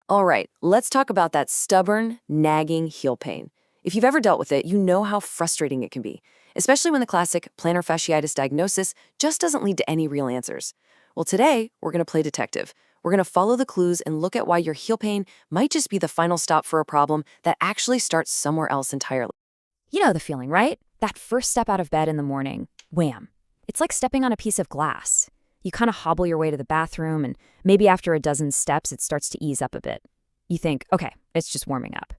All right, let's talk about that stubborn, nagging heel pain. If you've ever dealt with it, you know how frustrating it can be, especially when the classic plantar fasciitis diagnosis just doesn't lead to any real answers. Well, today, we're going to play detective. We're going to follow the clues and look at why your heel pain might just be the final stop for a problem that actually starts somewhere else entirely. You know the feeling, right? That first step out of bed in the morning, wham. It's like stepping on a piece of glass. You kind of hobble your way to the bathroom, and maybe after a dozen steps, it starts to ease up a bit. You think, okay, it's just warming up.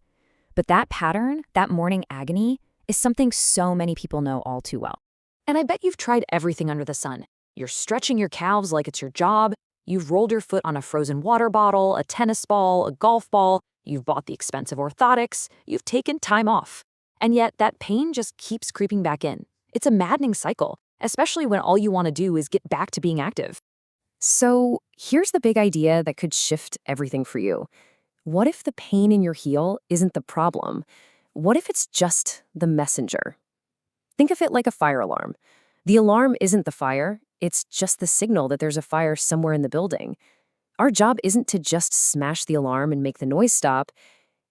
But that pattern, that morning agony, is something so many people know all too well. And I bet you've tried everything under the sun. You're stretching your calves like it's your job. You've rolled your foot on a frozen water bottle, a tennis ball, a golf ball. You've bought the expensive orthotics. You've taken time off. And yet that pain just keeps creeping back in. It's a maddening cycle, especially when all you want to do is get back to being active. So here's the big idea that could shift everything for you. What if the pain in your heel isn't the problem? What if it's just the messenger? Think of it like a fire alarm. The alarm isn't the fire, it's just the signal that there's a fire somewhere in the building. Our job isn't to just smash the alarm and make the noise stop,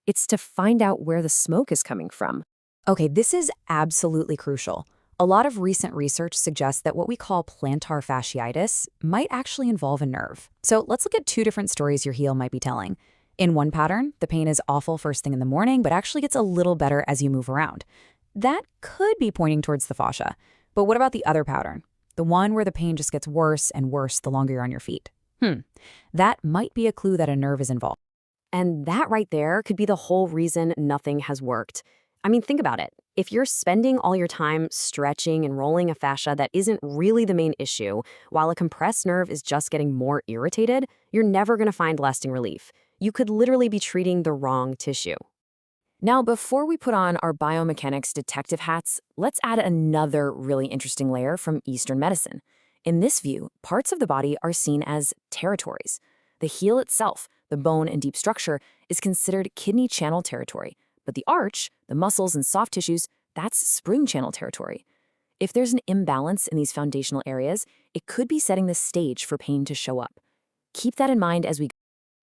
it's to find out where the smoke is coming from. Okay, this is absolutely crucial. A lot of recent research suggests that what we call plantar fasciitis might actually involve a nerve. So let's look at two different stories your heel might be telling. In one pattern, the pain is awful first thing in the morning, but actually gets a little better as you move around. That could be pointing towards the fascia. But what about the other pattern? The one where the pain just gets worse and worse the longer you're on your feet. That might be a clue that a nerve is involved. And that right there could be the whole reason nothing has worked. I mean, think about it. If you're spending all your time stretching and rolling a fascia that isn't really the main issue, while a compressed nerve is just getting more irritated, you're never going to find lasting relief. You could literally be treating the wrong tissue. Now, before we put on our biomechanics detective hats, let's add another really interesting layer from Eastern medicine. In this view, parts of the body are seen as territories. The heel itself, the bone and deep structure, is considered kidney channel territory, but the arch, the muscles and soft tissues, that's spring channel territory. If there's an imbalance in these foundational areas, it could be setting the stage for pain to show up. Keep that in mind as we go.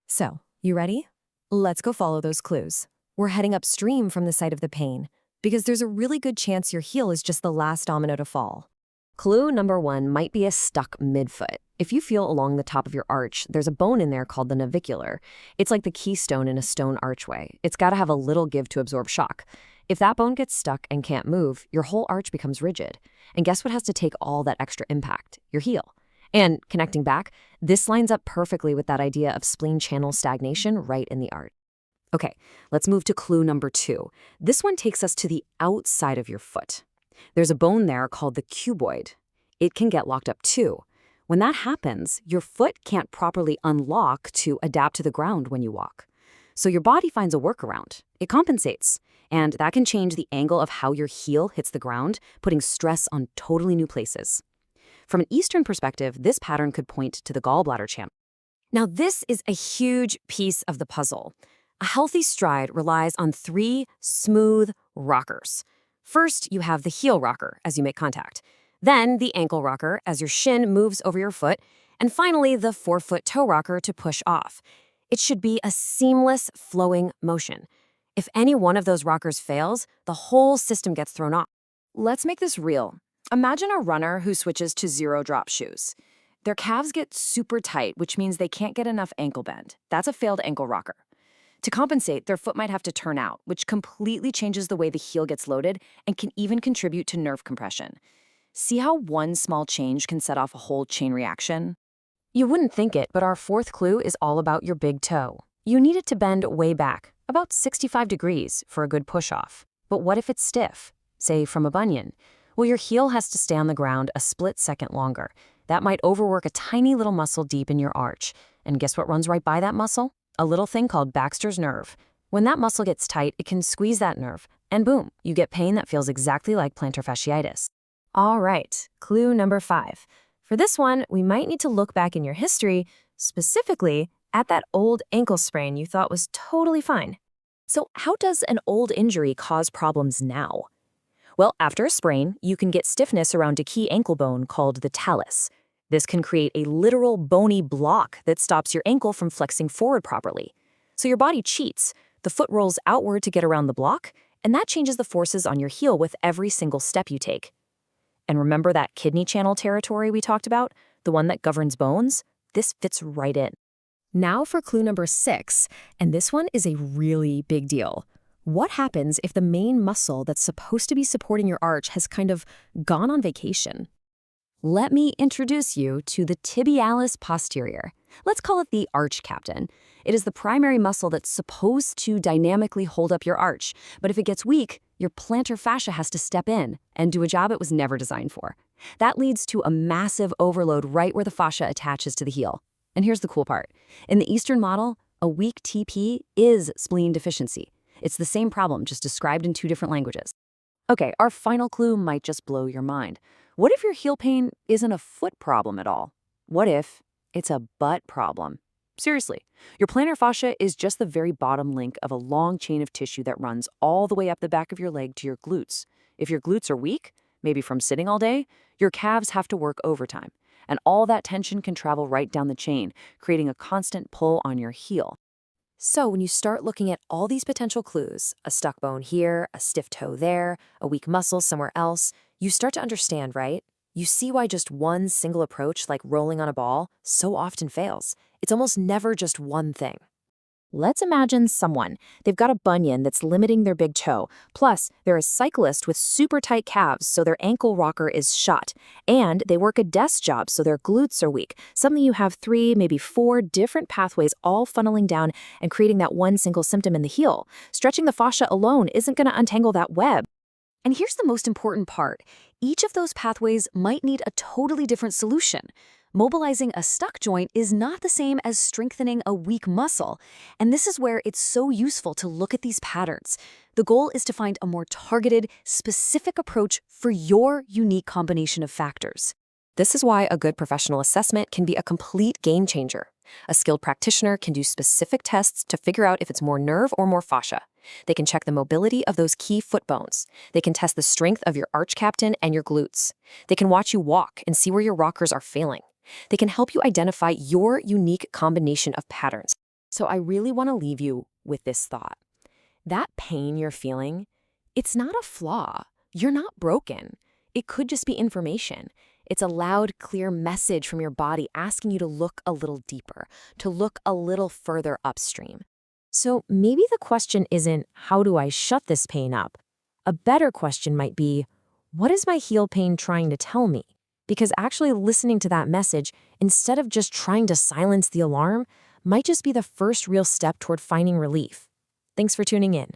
So, you ready? Let's go follow those clues. We're heading upstream from the site of the pain, because there's a really good chance your heel is just the last domino to fall. Clue number 1 might be a stuck midfoot. If you feel along the top of your arch, there's a bone in there called the navicular. It's like the keystone in a stone archway. It's got to have a little give to absorb shock. If that bone gets stuck and can't move, your whole arch becomes rigid. And guess what has to take all that extra impact? Your heel. And connecting back, this lines up perfectly with that idea of spleen channel stagnation right in the arch. Okay, let's move to clue number 2. This one takes us to the outside of your foot. There's a bone there called the cuboid. It can get locked up too. When that happens, your foot can't properly unlock to adapt to the ground when you walk. So your body finds a workaround. It compensates. And that can change the angle of how your heel hits the ground, putting stress on totally new places. From an Eastern perspective, this pattern could point to the gallbladder channel. Now, this is a huge piece of the puzzle. A healthy stride relies on 3 smooth rockers. First, you have the heel rocker as you make contact. Then the ankle rocker as your shin moves over your foot. And finally, the forefoot toe rocker to push off. It should be a seamless, flowing motion. If any one of those rockers fails, the whole system gets thrown off. Let's make this real. Imagine a runner who switches to zero-drop shoes. Their calves get super tight, which means they can't get enough ankle bend. That's a failed ankle rocker. To compensate, their foot might have to turn out, which completely changes the way the heel gets loaded and can even contribute to nerve compression. See how one small change can set off a whole chain reaction? You wouldn't think it, but our 4th clue is all about your big toe. You need it to bend way back, about 65 degrees, for a good push-off. But what if it's stiff, say from a bunion? Well, your heel has to stay on the ground a split second longer. That might overwork a tiny little muscle deep in your arch. And guess what runs right by that muscle? A little thing called Baxter's nerve. When that muscle gets tight, it can squeeze that nerve, and boom, you get pain that feels exactly like plantar fasciitis. All right, clue number 5. For this one, we might need to look back in your history, specifically at that old ankle sprain you thought was totally fine. So how does an old injury cause problems now? Well, after a sprain, you can get stiffness around a key ankle bone called the talus. This can create a literal bony block that stops your ankle from flexing forward properly. So your body cheats. The foot rolls outward to get around the block, and that changes the forces on your heel with every single step you take. And remember that kidney channel territory we talked about? The one that governs bones? This fits right in. Now for clue number 6, and this one is a really big deal. What happens if the main muscle that's supposed to be supporting your arch has kind of gone on vacation? Let me introduce you to the tibialis posterior. Let's call it the arch captain. It is the primary muscle that's supposed to dynamically hold up your arch, but if it gets weak, your plantar fascia has to step in and do a job it was never designed for. That leads to a massive overload right where the fascia attaches to the heel. And here's the cool part. In the Eastern model, a weak TP is spleen deficiency. It's the same problem, just described in 2 different languages. Okay, our final clue might just blow your mind. What if your heel pain isn't a foot problem at all? What if it's a butt problem? Seriously, your plantar fascia is just the very bottom link of a long chain of tissue that runs all the way up the back of your leg to your glutes. If your glutes are weak, maybe from sitting all day, your calves have to work overtime. And all that tension can travel right down the chain, creating a constant pull on your heel. So when you start looking at all these potential clues, a stuck bone here, a stiff toe there, a weak muscle somewhere else, you start to understand, right? You see why just one single approach, like rolling on a ball, so often fails. It's almost never just one thing. Let's imagine someone. They've got a bunion that's limiting their big toe. Plus, they're a cyclist with super tight calves, so their ankle rocker is shot. And they work a desk job, so their glutes are weak. Suddenly you have 3, maybe 4 different pathways all funneling down and creating that one single symptom in the heel. Stretching the fascia alone isn't going to untangle that web. And here's the most important part. Each of those pathways might need a totally different solution. Mobilizing a stuck joint is not the same as strengthening a weak muscle. And this is where it's so useful to look at these patterns. The goal is to find a more targeted, specific approach for your unique combination of factors. This is why a good professional assessment can be a complete game changer. A skilled practitioner can do specific tests to figure out if it's more nerve or more fascia. They can check the mobility of those key foot bones. They can test the strength of your arch captain and your glutes. They can watch you walk and see where your rockers are failing. They can help you identify your unique combination of patterns. So I really want to leave you with this thought. That pain you're feeling, it's not a flaw. You're not broken. It could just be information. It's a loud, clear message from your body asking you to look a little deeper, to look a little further upstream. So maybe the question isn't, how do I shut this pain up? A better question might be, what is my heel pain trying to tell me? Because actually listening to that message, instead of just trying to silence the alarm, might just be the first real step toward finding relief. Thanks for tuning in.